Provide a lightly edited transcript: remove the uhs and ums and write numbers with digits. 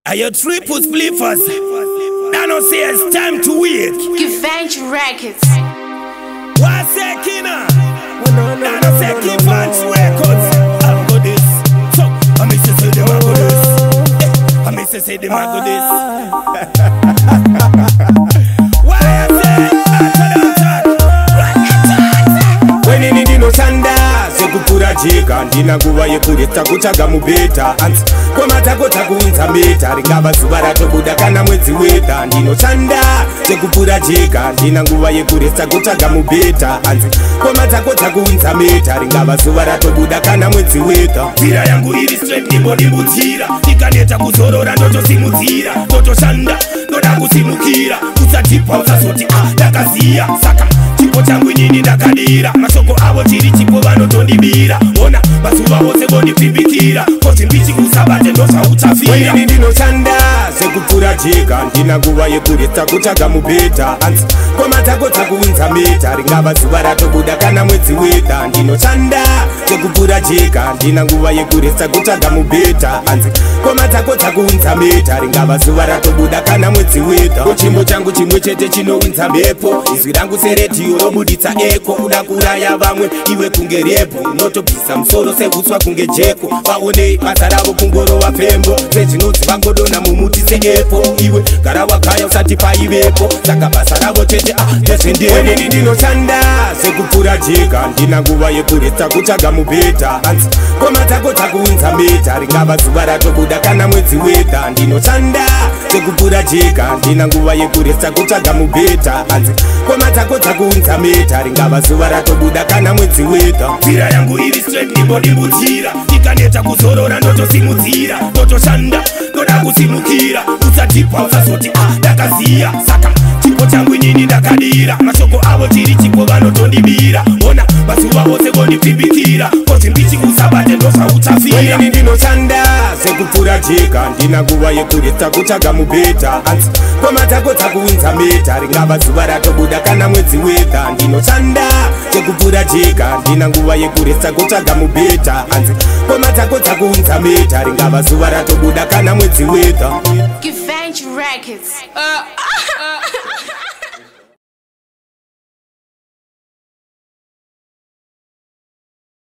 Are your triples flippers? I don't say it's time to wait. Givenchy Records. What's that, Kina? I don't say Givenchy Records. I'll go this. So, I miss to say them I go this. I miss to say them I go this. Why I say? When you need no sanda, sekupura jika ndina nguva yekureta kutsvaga mubhedha anzi kwamatako takuunza meta ringava zuva ratobuda kana mwedzi wega ndinoshanda sekupura jika ndina nguva yekureta kutsvaga mubhedha anzi kwamatako takuunza meta ringava zuva ratobuda kana mwedzi wega nzira yangu iri straight ndimbodimbutira ndikaneta kuzorora ndotosimudzira ndotoshanda ndoda kusimukira usatipa usazoti ndakaziya saka chipo changu inini ndakadira mashoko avo chiri chipo vanotondibira ona mazuva ose vondipfimbikira koti mbichi kusabate ndozvautafira inini ndinoshanda sekupfura jeka ndina nguva yekureta kutsvaga mubhedha anzi kwamatako takuunza meta ringava zuva ratobuda kana mwedzi wega ndinoshanda sekupfura jeka ndina nguva yekureta kutsvaga mubhedha anzi kwamatako takuunza meta ringava zuva ratobuda kana mwedzi wega chimbo changu chimwe chete chinounza mhepo izwi rangu seredhiyo robuditsa eko kuda kuraya vamwe iwe kunge repo unotobvisa musoro seuswa kunge jeko vaonei basa ravo kungorova pembo sezvinonzi vangodona mumuti seepo iwe gara wakaya usati paivepo saka basa ravo chete ndezvendeweni ndinoshanda sekupfura jeka ndina nguva yekureta kutsvaga mubhedha anzi kwamatako takuunza meta ringava zuva ratobuda kana mwedzi wega ndinoshanda sekupfura jeka ndina nguva yekureta kutsvaga mubhedha anzi kwamatako takuunza meta ringava zuva ratobuda kana mwedzi wega nzira yangu iri straight ndimbodimbutira ndikaneta kuzorora ndotosimudzira ndotoshanda ndoda kusimukira usatipa usazoti ndakaziya saka chipo changu inini ndakadira mashoko avo chiri chipo vanotondibira ona mazuva ose vondipfimbikira koti mbichi kusabate ndozvautafira inini ndinoshanda sekupfura jeka ndina nguva yekureta kutsvaga mubhedha anzi kwamatako takuunza meta ringava zuva ratobuda kana mwedzi wega ndinoshanda sekupfura jeka ndina nguva yekureta kutsvaga mubhedha anzi kwamatako takuunza meta ringava zuva ratobuda kana mwedzi wega Givenchy Records.